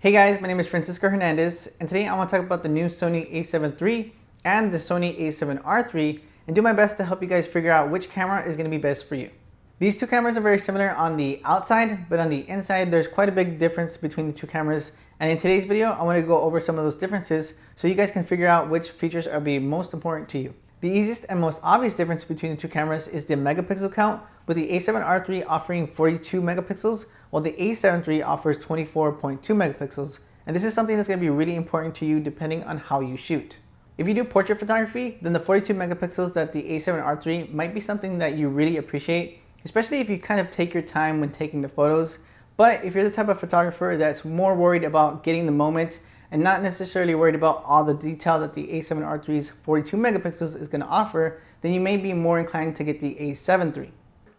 Hey guys, my name is Francisco Hernandez, and today I want to talk about the new Sony A7 III and the Sony A7R III and do my best to help you guys figure out which camera is going to be best for you. These two cameras are very similar on the outside, but on the inside there's quite a big difference between the two cameras, and in today's video I want to go over some of those differences so you guys can figure out which features are be most important to you. The easiest and most obvious difference between the two cameras is the megapixel count, with the A7R III offering 42 megapixels while the A7 III offers 24.2 megapixels, and this is something that's going to be really important to you depending on how you shoot. If you do portrait photography, then the 42 megapixels that the A7R III might be something that you really appreciate, especially if you kind of take your time when taking the photos. But if you're the type of photographer that's more worried about getting the moment and not necessarily worried about all the detail that the A7R III's 42 megapixels is going to offer, then you may be more inclined to get the A7 III.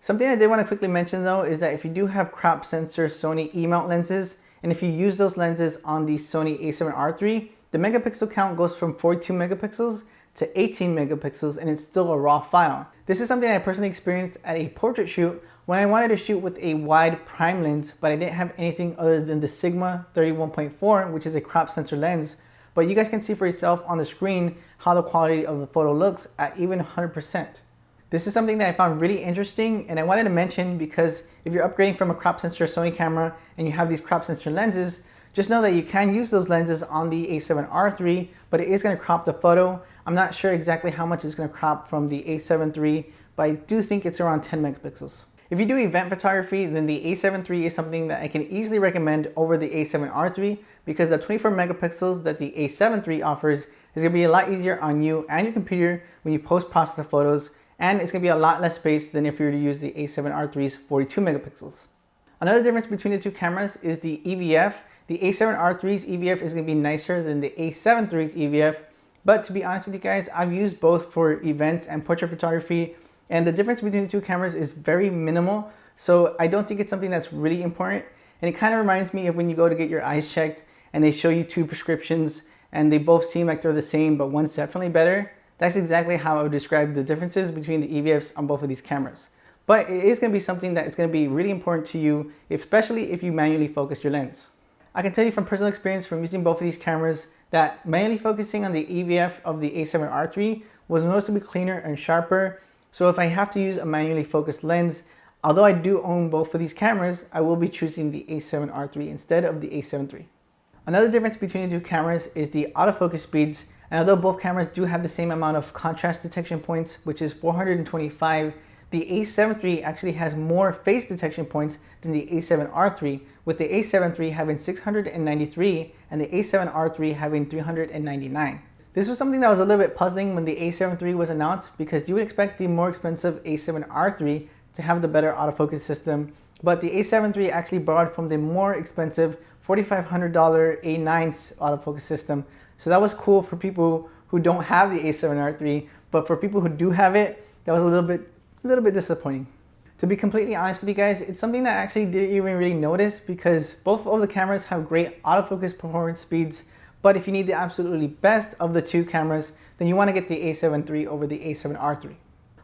Something I did want to quickly mention though is that if you do have crop sensor Sony E-mount lenses, and if you use those lenses on the Sony A7R III, the megapixel count goes from 42 megapixels to 18 megapixels, and it's still a raw file. This is something I personally experienced at a portrait shoot when I wanted to shoot with a wide prime lens, but I didn't have anything other than the Sigma 31.4, which is a crop sensor lens. But you guys can see for yourself on the screen how the quality of the photo looks at even 100%. This is something that I found really interesting, and I wanted to mention because if you're upgrading from a crop sensor Sony camera and you have these crop sensor lenses, just know that you can use those lenses on the A7R III, but it is going to crop the photo. I'm not sure exactly how much it's going to crop from the A7 III, but I do think it's around 10 megapixels. If you do event photography, then the A7 III is something that I can easily recommend over the A7R III because the 24 megapixels that the A7 III offers is going to be a lot easier on you and your computer when you post-process the photos, and it's going to be a lot less space than if you were to use the A7R III's 42 megapixels. Another difference between the two cameras is the EVF. The A7R III's EVF is going to be nicer than the A7 III's EVF, but to be honest with you guys, I've used both for events and portrait photography, and the difference between the two cameras is very minimal, so I don't think it's something that's really important. And it kind of reminds me of when you go to get your eyes checked and they show you two prescriptions and they both seem like they're the same, but one's definitely better. That's exactly how I would describe the differences between the EVFs on both of these cameras. But it is going to be something that is going to be really important to you, especially if you manually focus your lens. I can tell you from personal experience from using both of these cameras that manually focusing on the EVF of the A7R III was noticeably cleaner and sharper. So if I have to use a manually focused lens, although I do own both of these cameras, I will be choosing the A7R III instead of the A7 III. Another difference between the two cameras is the autofocus speeds. And although both cameras do have the same amount of contrast detection points, which is 425, the A7 III actually has more face detection points than the A7R III, with the A7 III having 693 and the A7R III having 399. This was something that was a little bit puzzling when the A7 III was announced because you would expect the more expensive A7R III to have the better autofocus system, but the A7 III actually borrowed from the more expensive $4,500 A9's autofocus system. So that was cool for people who don't have the A7R III, but for people who do have it, that was a little bit disappointing. To be completely honest with you guys, it's something that I actually didn't even really notice because both of the cameras have great autofocus performance speeds, but if you need the absolutely best of the two cameras, then you want to get the A7 III over the A7R III.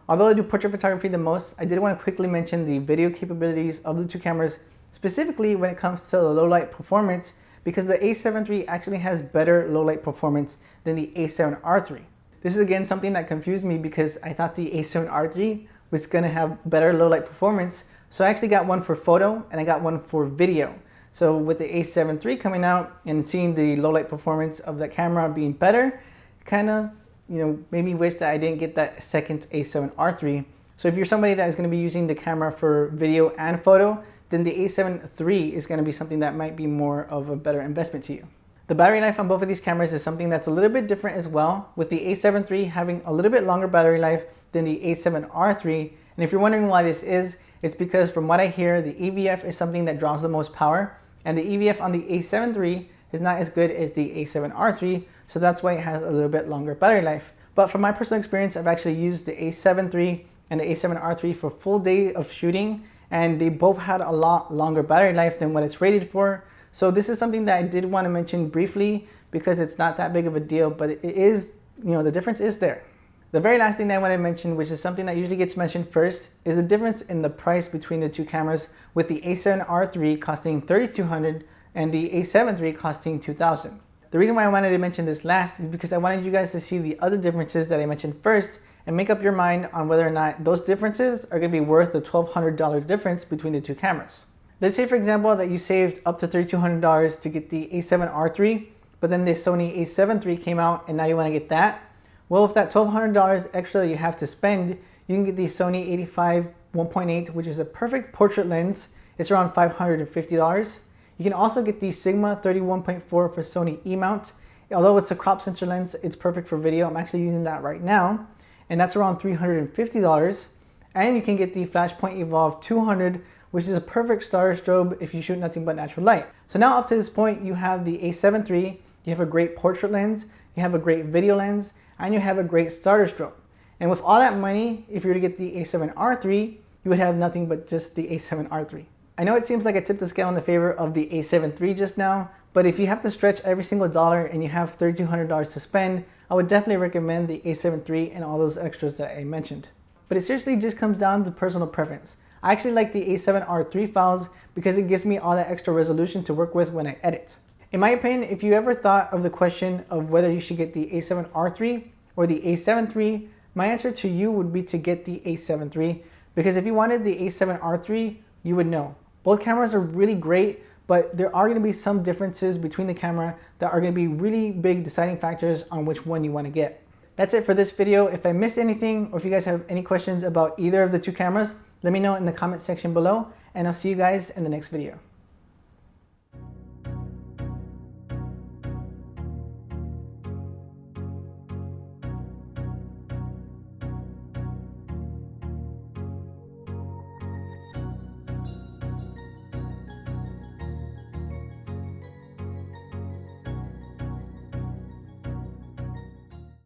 Although I do portrait photography the most, I did want to quickly mention the video capabilities of the two cameras, specifically when it comes to the low light performance, because the A7 III actually has better low light performance than the A7R III. This is again something that confused me because I thought the A7R III was going to have better low light performance, so I actually got one for photo and I got one for video. So with the A7 III coming out and seeing the low light performance of that camera being better, kind of made me wish that I didn't get that second A7R III. So if you're somebody that is going to be using the camera for video and photo, then the A7 III is going to be something that might be more of a better investment to you. The battery life on both of these cameras is something that's a little bit different as well, with the A7 III having a little bit longer battery life than the A7R III. And if you're wondering why this is, it's because from what I hear, the EVF is something that draws the most power, and the EVF on the A7 III is not as good as the A7R III, so that's why it has a little bit longer battery life. But from my personal experience, I've actually used the A7 III and the A7R III for a full day of shooting, and they both had a lot longer battery life than what it's rated for. So this is something that I did want to mention briefly because it's not that big of a deal, but it is, the difference is there. The very last thing that I want to mention, which is something that usually gets mentioned first, is the difference in the price between the two cameras, with the A7R III costing $3,200 and the A7 III costing $2,000. The reason why I wanted to mention this last is because I wanted you guys to see the other differences that I mentioned first and make up your mind on whether or not those differences are going to be worth the $1,200 difference between the two cameras. Let's say, for example, that you saved up to $3,200 to get the A7R III, but then the Sony A7 III came out and now you want to get that. Well, with that $1,200 extra that you have to spend, you can get the Sony 85 1.8, which is a perfect portrait lens. It's around $550. You can also get the Sigma 31.4 for Sony E-mount. Although it's a crop sensor lens, it's perfect for video. I'm actually using that right now, and that's around $350. And you can get the Flashpoint Evolve 200, which is a perfect starter strobe if you shoot nothing but natural light. So now up to this point, you have the A7 III, you have a great portrait lens, you have a great video lens, and you have a great starter strobe. And with all that money, if you were to get the A7R III, you would have nothing but just the A7R III. I know it seems like I tipped the scale in the favor of the A7 III just now, but if you have to stretch every single dollar and you have $3,200 to spend, I would definitely recommend the A7 III and all those extras that I mentioned. But it seriously just comes down to personal preference. I actually like the A7R III files because it gives me all that extra resolution to work with when I edit. In my opinion, if you ever thought of the question of whether you should get the A7R III or the A7 III, my answer to you would be to get the A7 III, because if you wanted the A7R III, you would know. Both cameras are really great, but there are going to be some differences between the camera that are going to be really big deciding factors on which one you want to get. That's it for this video. If I missed anything, or if you guys have any questions about either of the two cameras, let me know in the comment section below, and I'll see you guys in the next video.